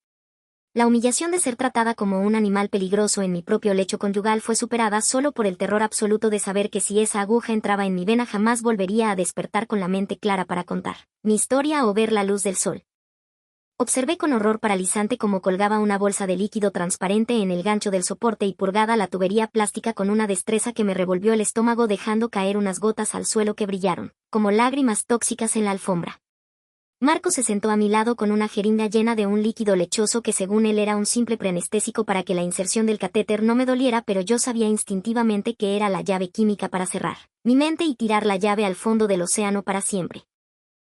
La humillación de ser tratada como un animal peligroso en mi propio lecho conyugal fue superada solo por el terror absoluto de saber que si esa aguja entraba en mi vena jamás volvería a despertar con la mente clara para contar mi historia o ver la luz del sol. Observé con horror paralizante cómo colgaba una bolsa de líquido transparente en el gancho del soporte y purgada la tubería plástica con una destreza que me revolvió el estómago dejando caer unas gotas al suelo que brillaron, como lágrimas tóxicas en la alfombra. Marco se sentó a mi lado con una jeringa llena de un líquido lechoso que según él era un simple preanestésico para que la inserción del catéter no me doliera, pero yo sabía instintivamente que era la llave química para cerrar mi mente y tirar la llave al fondo del océano para siempre.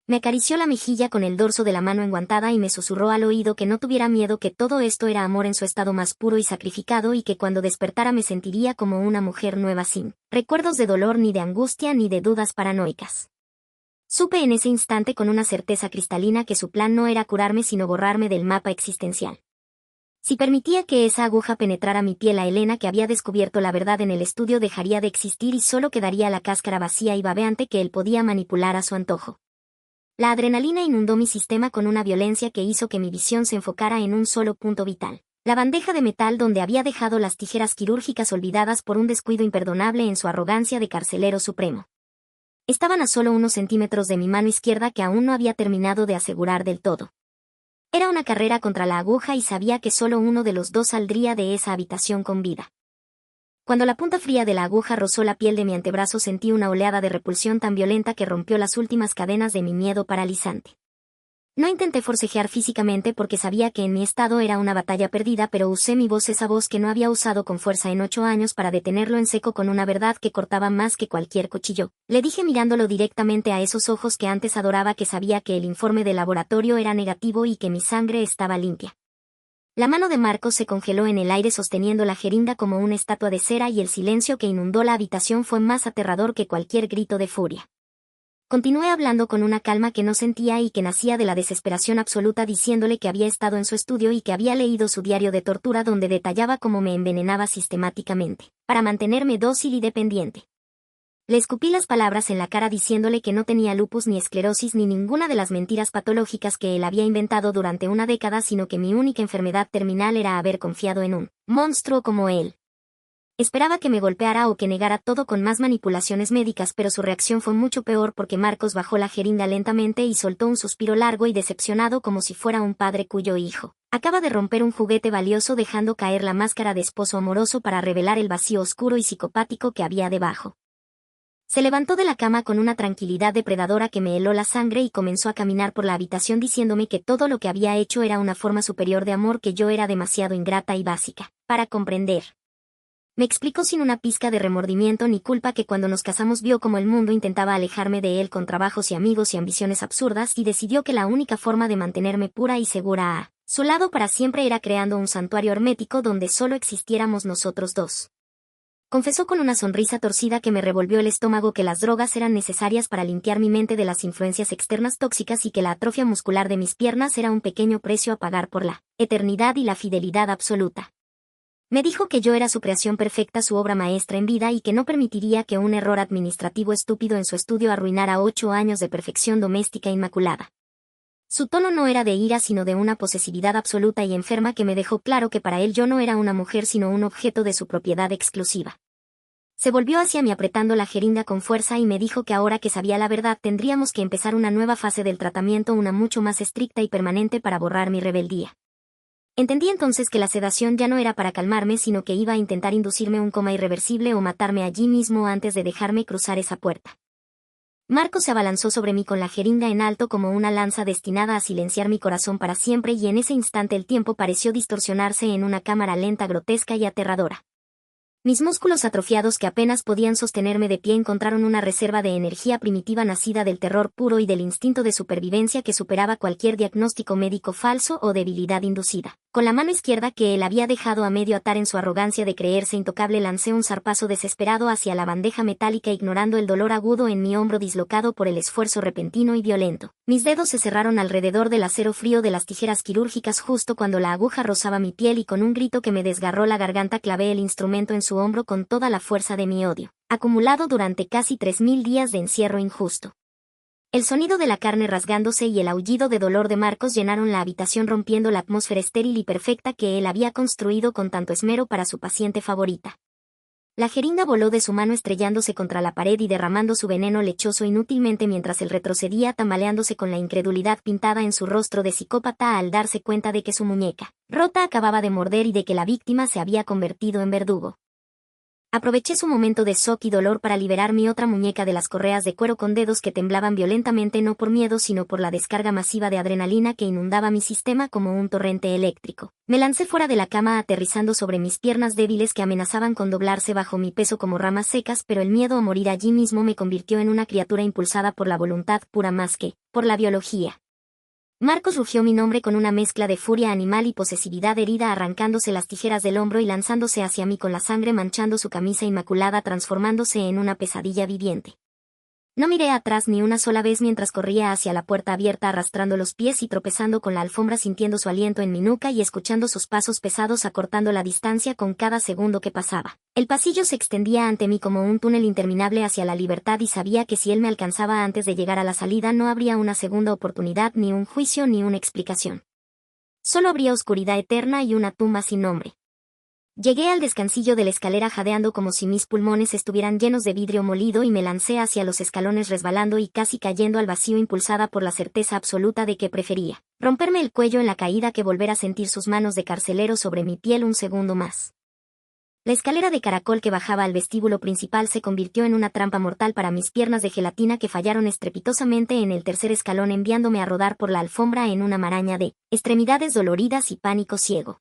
Me acarició la mejilla con el dorso de la mano enguantada y me susurró al oído que no tuviera miedo, que todo esto era amor en su estado más puro y sacrificado y que cuando despertara me sentiría como una mujer nueva sin recuerdos de dolor ni de angustia ni de dudas paranoicas. Supe en ese instante con una certeza cristalina que su plan no era curarme sino borrarme del mapa existencial. Si permitía que esa aguja penetrara mi piel, a Elena, que había descubierto la verdad en el estudio, dejaría de existir y solo quedaría la cáscara vacía y babeante que él podía manipular a su antojo. La adrenalina inundó mi sistema con una violencia que hizo que mi visión se enfocara en un solo punto vital: la bandeja de metal donde había dejado las tijeras quirúrgicas olvidadas por un descuido imperdonable en su arrogancia de carcelero supremo. Estaban a solo unos centímetros de mi mano izquierda que aún no había terminado de asegurar del todo. Era una carrera contra la aguja y sabía que solo uno de los dos saldría de esa habitación con vida. Cuando la punta fría de la aguja rozó la piel de mi antebrazo sentí una oleada de repulsión tan violenta que rompió las últimas cadenas de mi miedo paralizante. No intenté forcejear físicamente porque sabía que en mi estado era una batalla perdida, pero usé mi voz, esa voz que no había usado con fuerza en 8 años, para detenerlo en seco con una verdad que cortaba más que cualquier cuchillo. Le dije mirándolo directamente a esos ojos que antes adoraba que sabía que el informe del laboratorio era negativo y que mi sangre estaba limpia. La mano de Marcos se congeló en el aire sosteniendo la jeringa como una estatua de cera y el silencio que inundó la habitación fue más aterrador que cualquier grito de furia. Continué hablando con una calma que no sentía y que nacía de la desesperación absoluta, diciéndole que había estado en su estudio y que había leído su diario de tortura donde detallaba cómo me envenenaba sistemáticamente, para mantenerme dócil y dependiente. Le escupí las palabras en la cara diciéndole que no tenía lupus ni esclerosis ni ninguna de las mentiras patológicas que él había inventado durante una década, sino que mi única enfermedad terminal era haber confiado en un monstruo como él. Esperaba que me golpeara o que negara todo con más manipulaciones médicas, pero su reacción fue mucho peor porque Marcos bajó la jeringa lentamente y soltó un suspiro largo y decepcionado como si fuera un padre cuyo hijo acaba de romper un juguete valioso, dejando caer la máscara de esposo amoroso para revelar el vacío oscuro y psicopático que había debajo. Se levantó de la cama con una tranquilidad depredadora que me heló la sangre y comenzó a caminar por la habitación diciéndome que todo lo que había hecho era una forma superior de amor, que yo era demasiado ingrata y básica para comprender. Me explicó sin una pizca de remordimiento ni culpa que cuando nos casamos vio como el mundo intentaba alejarme de él con trabajos y amigos y ambiciones absurdas, y decidió que la única forma de mantenerme pura y segura a su lado para siempre era creando un santuario hermético donde solo existiéramos nosotros dos. Confesó con una sonrisa torcida que me revolvió el estómago que las drogas eran necesarias para limpiar mi mente de las influencias externas tóxicas y que la atrofia muscular de mis piernas era un pequeño precio a pagar por la eternidad y la fidelidad absoluta. Me dijo que yo era su creación perfecta, su obra maestra en vida, y que no permitiría que un error administrativo estúpido en su estudio arruinara 8 años de perfección doméstica inmaculada. Su tono no era de ira sino de una posesividad absoluta y enferma que me dejó claro que para él yo no era una mujer sino un objeto de su propiedad exclusiva. Se volvió hacia mí apretando la jeringa con fuerza y me dijo que ahora que sabía la verdad tendríamos que empezar una nueva fase del tratamiento, una mucho más estricta y permanente para borrar mi rebeldía. Entendí entonces que la sedación ya no era para calmarme sino que iba a intentar inducirme un coma irreversible o matarme allí mismo antes de dejarme cruzar esa puerta. Marcos se abalanzó sobre mí con la jeringa en alto como una lanza destinada a silenciar mi corazón para siempre, y en ese instante el tiempo pareció distorsionarse en una cámara lenta, grotesca y aterradora. Mis músculos atrofiados que apenas podían sostenerme de pie encontraron una reserva de energía primitiva nacida del terror puro y del instinto de supervivencia que superaba cualquier diagnóstico médico falso o debilidad inducida. Con la mano izquierda que él había dejado a medio atar en su arrogancia de creerse intocable, lancé un zarpazo desesperado hacia la bandeja metálica, ignorando el dolor agudo en mi hombro dislocado por el esfuerzo repentino y violento. Mis dedos se cerraron alrededor del acero frío de las tijeras quirúrgicas justo cuando la aguja rozaba mi piel, y con un grito que me desgarró la garganta clavé el instrumento en su hombro con toda la fuerza de mi odio, acumulado durante casi 3000 días de encierro injusto. El sonido de la carne rasgándose y el aullido de dolor de Marcos llenaron la habitación, rompiendo la atmósfera estéril y perfecta que él había construido con tanto esmero para su paciente favorita. La jeringa voló de su mano estrellándose contra la pared y derramando su veneno lechoso inútilmente mientras él retrocedía, tambaleándose con la incredulidad pintada en su rostro de psicópata al darse cuenta de que su muñeca rota acababa de morder y de que la víctima se había convertido en verdugo. Aproveché su momento de shock y dolor para liberar mi otra muñeca de las correas de cuero con dedos que temblaban violentamente, no por miedo sino por la descarga masiva de adrenalina que inundaba mi sistema como un torrente eléctrico. Me lancé fuera de la cama aterrizando sobre mis piernas débiles que amenazaban con doblarse bajo mi peso como ramas secas, pero el miedo a morir allí mismo me convirtió en una criatura impulsada por la voluntad pura más que por la biología. Marcos rugió mi nombre con una mezcla de furia animal y posesividad herida, arrancándose las tijeras del hombro y lanzándose hacia mí con la sangre manchando su camisa inmaculada, transformándose en una pesadilla viviente. No miré atrás ni una sola vez mientras corría hacia la puerta abierta, arrastrando los pies y tropezando con la alfombra, sintiendo su aliento en mi nuca y escuchando sus pasos pesados acortando la distancia con cada segundo que pasaba. El pasillo se extendía ante mí como un túnel interminable hacia la libertad, y sabía que si él me alcanzaba antes de llegar a la salida no habría una segunda oportunidad, ni un juicio, ni una explicación. Solo habría oscuridad eterna y una tumba sin nombre. Llegué al descansillo de la escalera jadeando como si mis pulmones estuvieran llenos de vidrio molido, y me lancé hacia los escalones resbalando y casi cayendo al vacío, impulsada por la certeza absoluta de que prefería romperme el cuello en la caída que volver a sentir sus manos de carcelero sobre mi piel un segundo más. La escalera de caracol que bajaba al vestíbulo principal se convirtió en una trampa mortal para mis piernas de gelatina que fallaron estrepitosamente en el tercer escalón, enviándome a rodar por la alfombra en una maraña de extremidades doloridas y pánico ciego.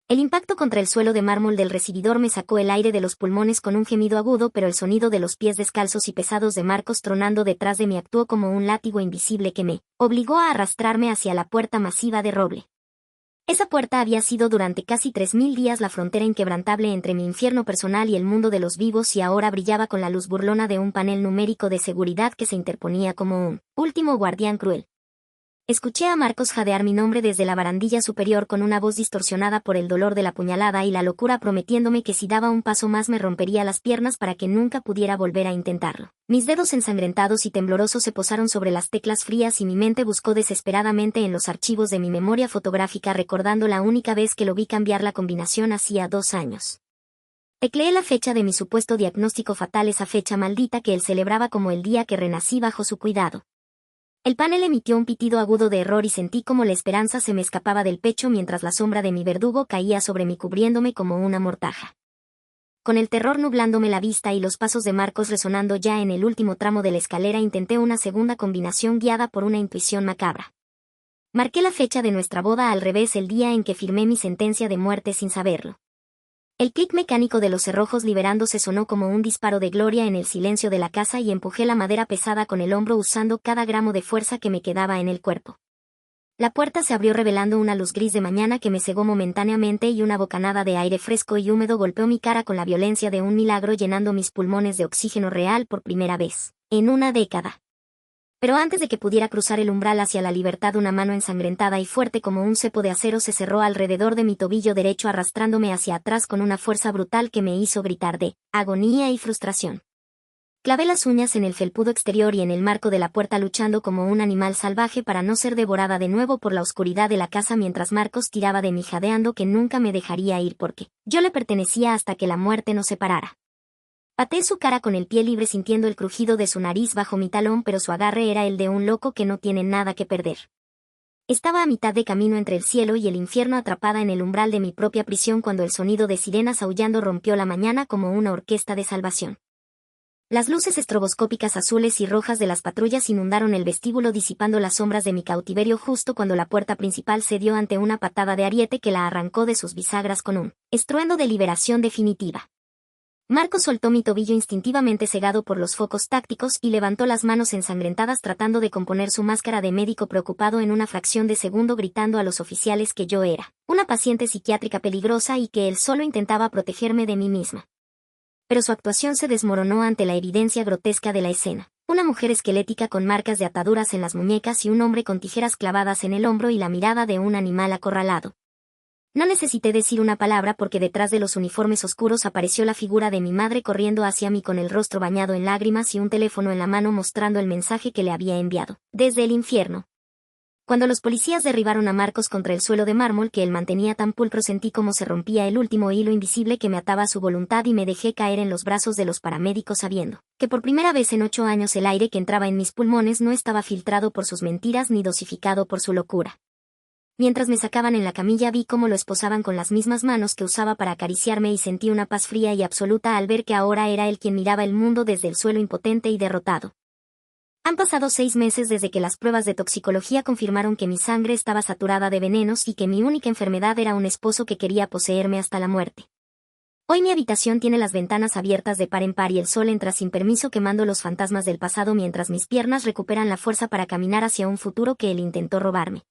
El impacto contra el suelo de mármol del recibidor me sacó el aire de los pulmones con un gemido agudo, pero el sonido de los pies descalzos y pesados de Marcos tronando detrás de mí actuó como un látigo invisible que me obligó a arrastrarme hacia la puerta masiva de roble. Esa puerta había sido durante casi 3000 días la frontera inquebrantable entre mi infierno personal y el mundo de los vivos, y ahora brillaba con la luz burlona de un panel numérico de seguridad que se interponía como un último guardián cruel. Escuché a Marcos jadear mi nombre desde la barandilla superior con una voz distorsionada por el dolor de la puñalada y la locura, prometiéndome que si daba un paso más me rompería las piernas para que nunca pudiera volver a intentarlo. Mis dedos ensangrentados y temblorosos se posaron sobre las teclas frías y mi mente buscó desesperadamente en los archivos de mi memoria fotográfica, recordando la única vez que lo vi cambiar la combinación hacía 2 años. Tecleé la fecha de mi supuesto diagnóstico fatal, esa fecha maldita que él celebraba como el día que renací bajo su cuidado. El panel emitió un pitido agudo de error y sentí como la esperanza se me escapaba del pecho mientras la sombra de mi verdugo caía sobre mí cubriéndome como una mortaja. Con el terror nublándome la vista y los pasos de Marcos resonando ya en el último tramo de la escalera, intenté una segunda combinación guiada por una intuición macabra. Marqué la fecha de nuestra boda al revés, el día en que firmé mi sentencia de muerte sin saberlo. El clic mecánico de los cerrojos liberándose sonó como un disparo de gloria en el silencio de la casa y empujé la madera pesada con el hombro usando cada gramo de fuerza que me quedaba en el cuerpo. La puerta se abrió revelando una luz gris de mañana que me cegó momentáneamente y una bocanada de aire fresco y húmedo golpeó mi cara con la violencia de un milagro, llenando mis pulmones de oxígeno real por primera vez en una década. Pero antes de que pudiera cruzar el umbral hacia la libertad, una mano ensangrentada y fuerte como un cepo de acero se cerró alrededor de mi tobillo derecho, arrastrándome hacia atrás con una fuerza brutal que me hizo gritar de agonía y frustración. Clavé las uñas en el felpudo exterior y en el marco de la puerta, luchando como un animal salvaje para no ser devorada de nuevo por la oscuridad de la casa, mientras Marcos tiraba de mí jadeando que nunca me dejaría ir porque yo le pertenecía hasta que la muerte nos separara. Pateé su cara con el pie libre, sintiendo el crujido de su nariz bajo mi talón, pero su agarre era el de un loco que no tiene nada que perder. Estaba a mitad de camino entre el cielo y el infierno, atrapada en el umbral de mi propia prisión, cuando el sonido de sirenas aullando rompió la mañana como una orquesta de salvación. Las luces estroboscópicas azules y rojas de las patrullas inundaron el vestíbulo, disipando las sombras de mi cautiverio justo cuando la puerta principal cedió ante una patada de ariete que la arrancó de sus bisagras con un estruendo de liberación definitiva. Marcos soltó mi tobillo instintivamente cegado por los focos tácticos y levantó las manos ensangrentadas, tratando de componer su máscara de médico preocupado en una fracción de segundo, gritando a los oficiales que yo era una paciente psiquiátrica peligrosa y que él solo intentaba protegerme de mí misma. Pero su actuación se desmoronó ante la evidencia grotesca de la escena. Una mujer esquelética con marcas de ataduras en las muñecas y un hombre con tijeras clavadas en el hombro y la mirada de un animal acorralado. No necesité decir una palabra porque detrás de los uniformes oscuros apareció la figura de mi madre corriendo hacia mí con el rostro bañado en lágrimas y un teléfono en la mano mostrando el mensaje que le había enviado desde el infierno. Cuando los policías derribaron a Marcos contra el suelo de mármol que él mantenía tan pulcro, sentí cómo se rompía el último hilo invisible que me ataba a su voluntad y me dejé caer en los brazos de los paramédicos, sabiendo que por primera vez en 8 años el aire que entraba en mis pulmones no estaba filtrado por sus mentiras ni dosificado por su locura. Mientras me sacaban en la camilla, vi cómo lo esposaban con las mismas manos que usaba para acariciarme y sentí una paz fría y absoluta al ver que ahora era él quien miraba el mundo desde el suelo, impotente y derrotado. Han pasado 6 meses desde que las pruebas de toxicología confirmaron que mi sangre estaba saturada de venenos y que mi única enfermedad era un esposo que quería poseerme hasta la muerte. Hoy mi habitación tiene las ventanas abiertas de par en par y el sol entra sin permiso, quemando los fantasmas del pasado mientras mis piernas recuperan la fuerza para caminar hacia un futuro que él intentó robarme.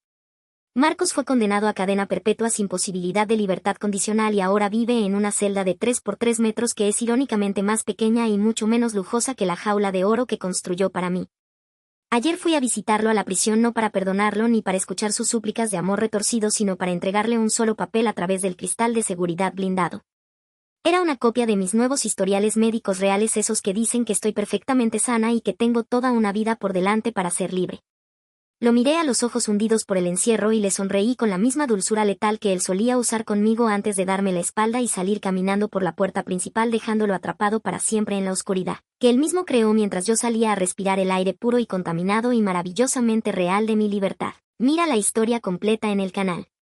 Marcos fue condenado a cadena perpetua sin posibilidad de libertad condicional y ahora vive en una celda de 3 por 3 metros que es irónicamente más pequeña y mucho menos lujosa que la jaula de oro que construyó para mí. Ayer fui a visitarlo a la prisión, no para perdonarlo ni para escuchar sus súplicas de amor retorcido, sino para entregarle un solo papel a través del cristal de seguridad blindado. Era una copia de mis nuevos historiales médicos reales, esos que dicen que estoy perfectamente sana y que tengo toda una vida por delante para ser libre. Lo miré a los ojos hundidos por el encierro y le sonreí con la misma dulzura letal que él solía usar conmigo antes de darme la espalda y salir caminando por la puerta principal, dejándolo atrapado para siempre en la oscuridad que él mismo creó mientras yo salía a respirar el aire puro y contaminado y maravillosamente real de mi libertad. Mira la historia completa en el canal.